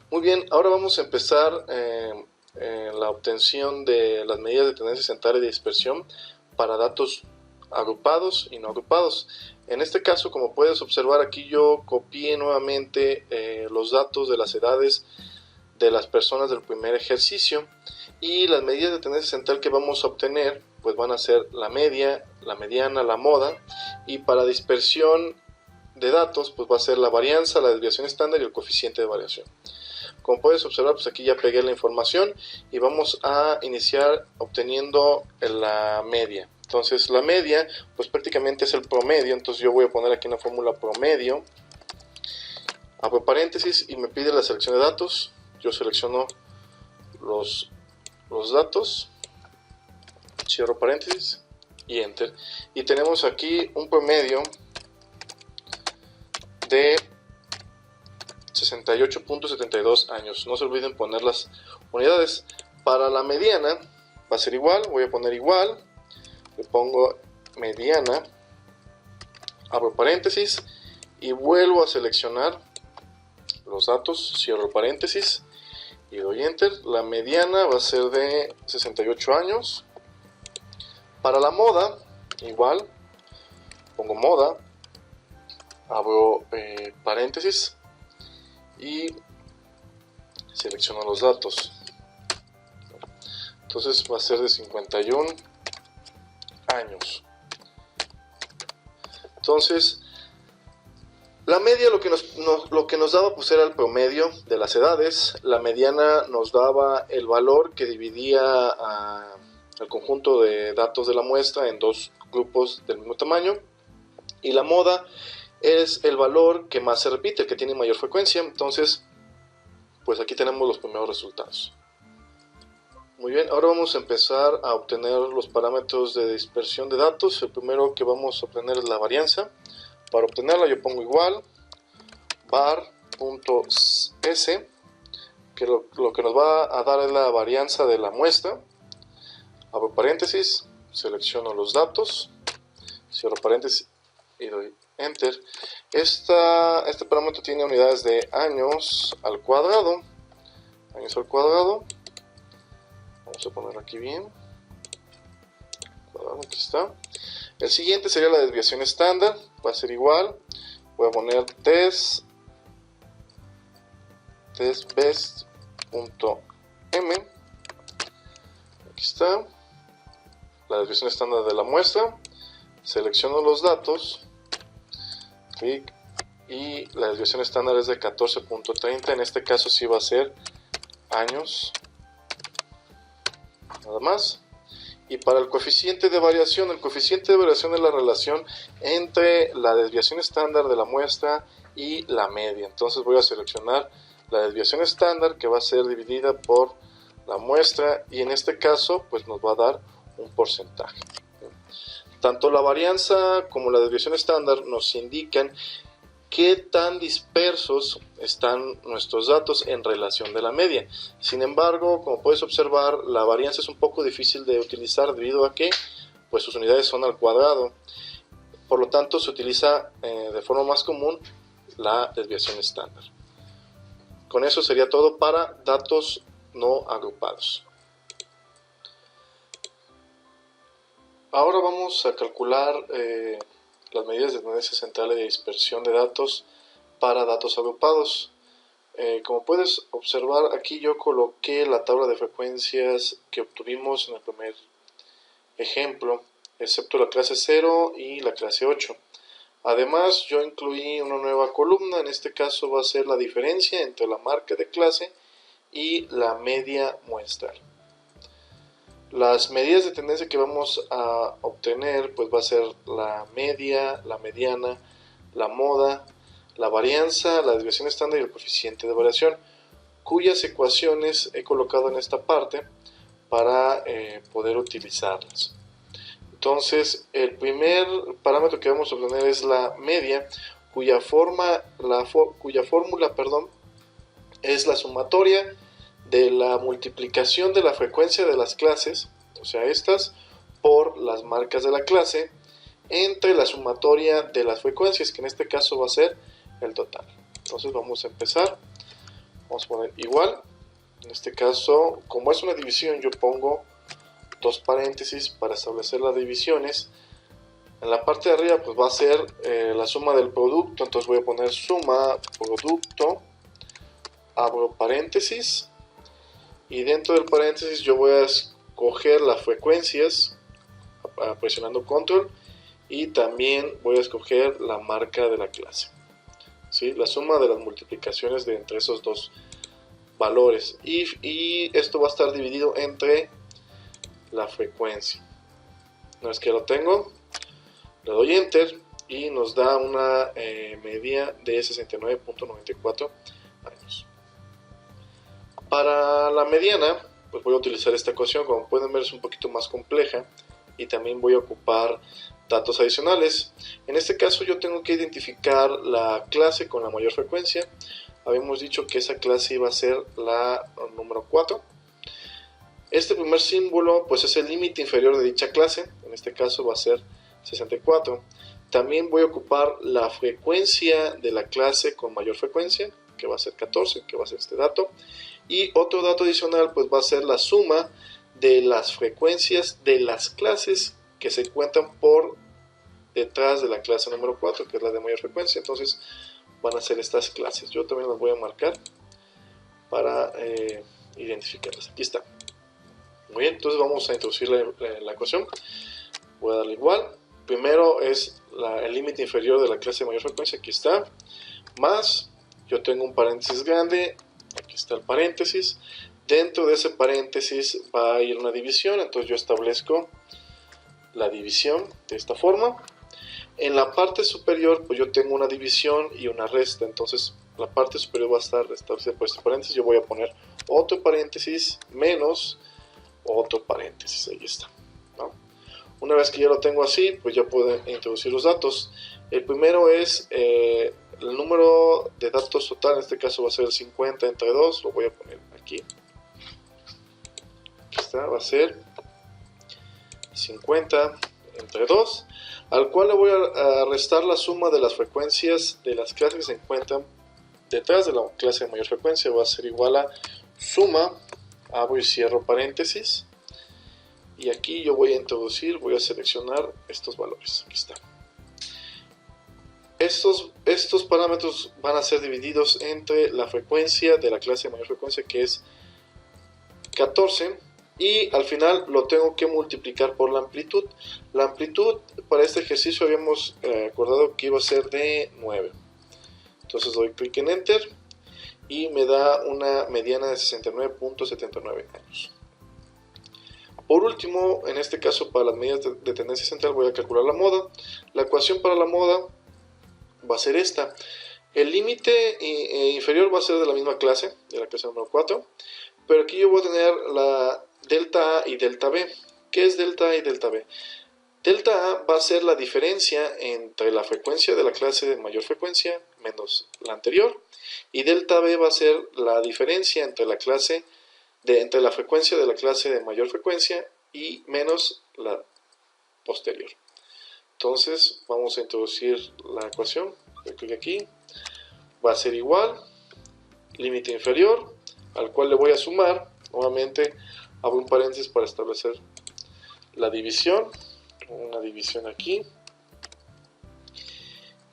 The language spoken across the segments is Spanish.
Muy bien, ahora vamos a empezar en la obtención de las medidas de tendencia central y de dispersión para datos agrupados y no agrupados. En este caso, como puedes observar aquí, yo copié nuevamente los datos de las edades de las personas del primer ejercicio, y las medidas de tendencia central que vamos a obtener pues van a ser la media, la mediana, la moda, y para dispersión de datos pues va a ser la varianza, la desviación estándar y el coeficiente de variación. Como puedes observar, pues aquí ya pegué la información y vamos a iniciar obteniendo la media. Entonces la media pues prácticamente es el promedio, entonces yo voy a poner aquí una fórmula promedio, abro paréntesis y me pide la selección de datos. Yo selecciono los datos, cierro paréntesis y enter, y tenemos aquí un promedio de 68.72 años. No se olviden poner las unidades. Para la mediana va a ser igual, voy a poner igual, le pongo mediana, abro paréntesis y vuelvo a seleccionar los datos, cierro paréntesis y doy enter. La mediana va a ser de 68 años. Para la moda, igual, pongo moda, abro paréntesis y selecciono los datos. Entonces va a ser de 51 años. Entonces la media lo que nos daba pues era el promedio de las edades. La mediana nos daba el valor que dividía al conjunto de datos de la muestra en dos grupos del mismo tamaño, y la moda es el valor que más se repite, el que tiene mayor frecuencia. Entonces pues aquí tenemos los primeros resultados. Muy bien, ahora vamos a empezar a obtener los parámetros de dispersión de datos. El primero que vamos a obtener es la varianza. Para obtenerla yo pongo igual var.s, que lo que nos va a dar es la varianza de la muestra. Abro paréntesis, selecciono los datos, cierro paréntesis y doy enter. Este parámetro tiene unidades de años al cuadrado. Años al cuadrado. Vamos a ponerlo aquí bien. Aquí está. El siguiente sería la desviación estándar. Va a ser igual. Voy a poner testbest.m. Aquí está. La desviación estándar de la muestra. Selecciono los datos. Clic. Y la desviación estándar es de 14.30. En este caso sí va a ser años. Nada más. Y para el coeficiente de variación es la relación entre la desviación estándar de la muestra y la media. Entonces voy a seleccionar la desviación estándar, que va a ser dividida por la muestra, y en este caso pues nos va a dar un porcentaje. Tanto la varianza como la desviación estándar nos indican qué tan dispersos están nuestros datos en relación de la media. Sin embargo, como puedes observar, la varianza es un poco difícil de utilizar debido a que pues, sus unidades son al cuadrado. Por lo tanto, se utiliza de forma más común la desviación estándar. Con eso sería todo para datos no agrupados. Ahora vamos a calcular las medidas de tendencia central y de dispersión de datos para datos agrupados. Como puedes observar, aquí yo coloqué la tabla de frecuencias que obtuvimos en el primer ejemplo, excepto la clase 0 y la clase 8. Además, yo incluí una nueva columna. En este caso va a ser la diferencia entre la marca de clase y la media muestral. Las medidas de tendencia que vamos a obtener pues va a ser la media, la mediana, la moda, la varianza, la desviación estándar y el coeficiente de variación, cuyas ecuaciones he colocado en esta parte para poder utilizarlas. Entonces el primer parámetro que vamos a obtener es la media, cuya fórmula es la sumatoria de la multiplicación de la frecuencia de las clases, o sea estas, por las marcas de la clase, entre la sumatoria de las frecuencias, que en este caso va a ser el total. Entonces vamos a empezar Vamos a poner igual. En este caso, como es una división, yo pongo dos paréntesis para establecer las divisiones. En la parte de arriba pues va a ser la suma del producto, entonces voy a poner suma producto, abro paréntesis, y dentro del paréntesis yo voy a escoger las frecuencias presionando control, y también voy a escoger la marca de la clase, ¿sí? La suma de las multiplicaciones de entre esos dos valores, y esto va a estar dividido entre la frecuencia. Una vez que lo tengo, le doy enter y nos da una media de 69.94 años. Para la mediana, pues voy a utilizar esta ecuación. Como pueden ver, es un poquito más compleja y también voy a ocupar datos adicionales. En este caso yo tengo que identificar la clase con la mayor frecuencia. Habíamos dicho que esa clase iba a ser la número 4. Este primer símbolo pues es el límite inferior de dicha clase, en este caso va a ser 64. También voy a ocupar la frecuencia de la clase con mayor frecuencia, que va a ser 14, que va a ser este dato. Y otro dato adicional pues va a ser la suma de las frecuencias de las clases que se cuentan por detrás de la clase número 4, que es la de mayor frecuencia. Entonces van a ser estas clases. Yo también las voy a marcar para identificarlas. Aquí está. Muy bien, entonces vamos a introducir la ecuación. Voy a darle igual. Primero es el límite inferior de la clase de mayor frecuencia, aquí está, más, yo tengo un paréntesis grande, aquí está el paréntesis, dentro de ese paréntesis va a ir una división, entonces yo establezco la división de esta forma. En la parte superior pues yo tengo una división y una resta, entonces la parte superior va a estar establecida por este paréntesis, yo voy a poner otro paréntesis menos otro paréntesis, ahí está, ¿no? Una vez que ya lo tengo así, pues ya puedo introducir los datos. El primero es el número de datos total, en este caso va a ser el 50 entre 2, lo voy a poner aquí. Aquí está, va a ser 50 entre 2, al cual le voy a restar la suma de las frecuencias de las clases que se encuentran detrás de la clase de mayor frecuencia, va a ser igual a suma, abro y cierro paréntesis. Y aquí yo voy a introducir, voy a seleccionar estos valores, aquí está. Estos parámetros van a ser divididos entre la frecuencia de la clase de mayor frecuencia, que es 14, y al final lo tengo que multiplicar por la amplitud. La amplitud para este ejercicio habíamos acordado que iba a ser de 9. Entonces doy clic en Enter y me da una mediana de 69.79 años. Por último, en este caso para las medidas de tendencia central voy a calcular la moda. La ecuación para la moda va a ser esta. El límite inferior va a ser de la misma clase, de la clase número 4, pero aquí yo voy a tener la delta A y delta B. ¿Qué es delta A y delta B? Delta A va a ser la diferencia entre la frecuencia de la clase de mayor frecuencia menos la anterior, y delta B va a ser la diferencia entre la frecuencia de la clase de mayor frecuencia y menos la posterior. Entonces vamos a introducir la ecuación. Doy clic aquí, va a ser igual, límite inferior, al cual le voy a sumar, nuevamente abro un paréntesis para establecer la división, una división aquí,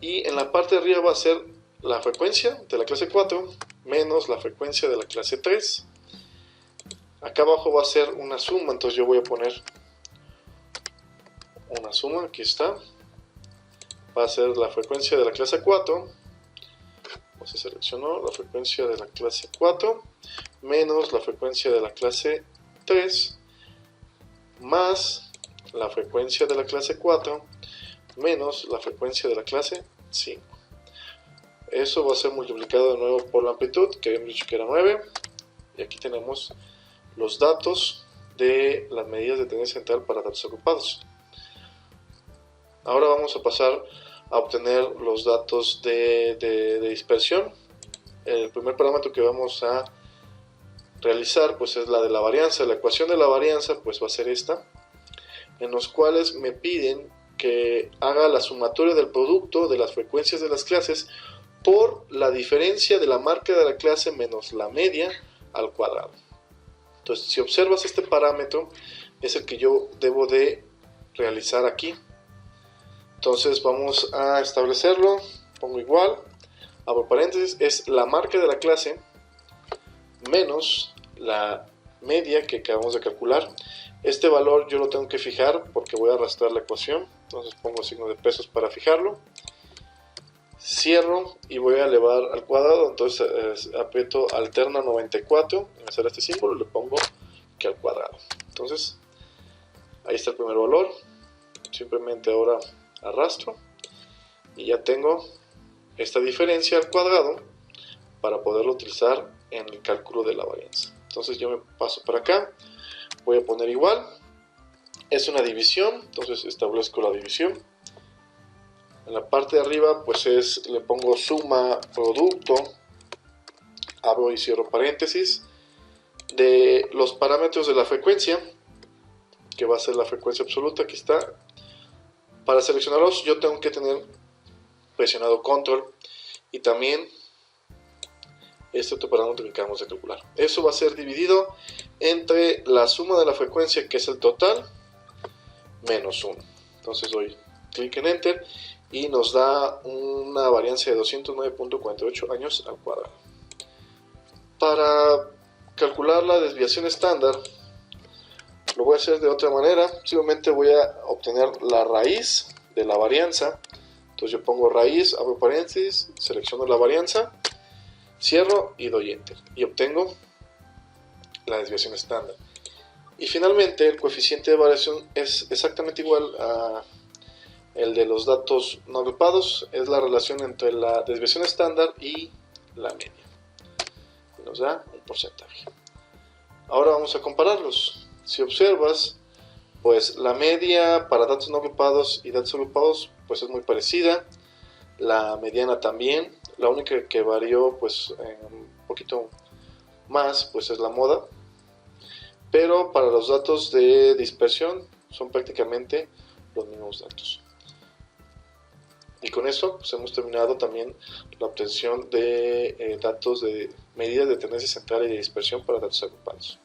y en la parte de arriba va a ser la frecuencia de la clase 4 menos la frecuencia de la clase 3. Acá abajo va a ser una suma, entonces yo voy a poner una suma, aquí está. Va a ser la frecuencia de la clase 4, pues se seleccionó la frecuencia de la clase 4, menos la frecuencia de la clase 3, más la frecuencia de la clase 4, menos la frecuencia de la clase 5. Eso va a ser multiplicado de nuevo por la amplitud, que habíamos dicho que era 9, y aquí tenemos los datos de las medidas de tendencia central para datos agrupados. Ahora vamos a pasar a obtener los datos de dispersión. El primer parámetro que vamos a realizar pues es la de la varianza. La ecuación de la varianza pues va a ser esta, en los cuales me piden que haga la sumatoria del producto de las frecuencias de las clases por la diferencia de la marca de la clase menos la media al cuadrado. Entonces, si observas, este parámetro es el que yo debo de realizar aquí. Entonces vamos a establecerlo, pongo igual, abro paréntesis, es la marca de la clase menos la media que acabamos de calcular. Este valor yo lo tengo que fijar porque voy a arrastrar la ecuación, entonces pongo signo de pesos para fijarlo. Cierro y voy a elevar al cuadrado, entonces aprieto alterna 94 y me sale este símbolo y le pongo que al cuadrado. Entonces ahí está el primer valor, simplemente ahora arrastro y ya tengo esta diferencia al cuadrado para poderlo utilizar en el cálculo de la varianza. Entonces yo me paso para acá, voy a poner igual, es una división, entonces establezco la división. En la parte de arriba pues le pongo suma producto, abro y cierro paréntesis, de los parámetros de la frecuencia, que va a ser la frecuencia absoluta, aquí está. Para seleccionarlos yo tengo que tener presionado control y también este otro parámetro que acabamos de calcular. Eso va a ser dividido entre la suma de la frecuencia, que es el total, menos 1. Entonces doy clic en Enter y nos da una varianza de 209.48 años al cuadrado. Para calcular la desviación estándar lo voy a hacer de otra manera. Simplemente voy a obtener la raíz de la varianza. Entonces yo pongo raíz, abro paréntesis, selecciono la varianza, cierro y doy Enter y obtengo la desviación estándar. Y finalmente el coeficiente de variación es exactamente igual a el de los datos no agrupados, es la relación entre la desviación estándar y la media. Y nos da un porcentaje. Ahora vamos a compararlos. Si observas, pues la media para datos no agrupados y datos agrupados pues es muy parecida. La mediana también. La única que varió pues un poquito más pues es la moda. Pero para los datos de dispersión son prácticamente los mismos datos. Y con eso pues hemos terminado también la obtención de datos de medidas de tendencia central y de dispersión para datos agrupados.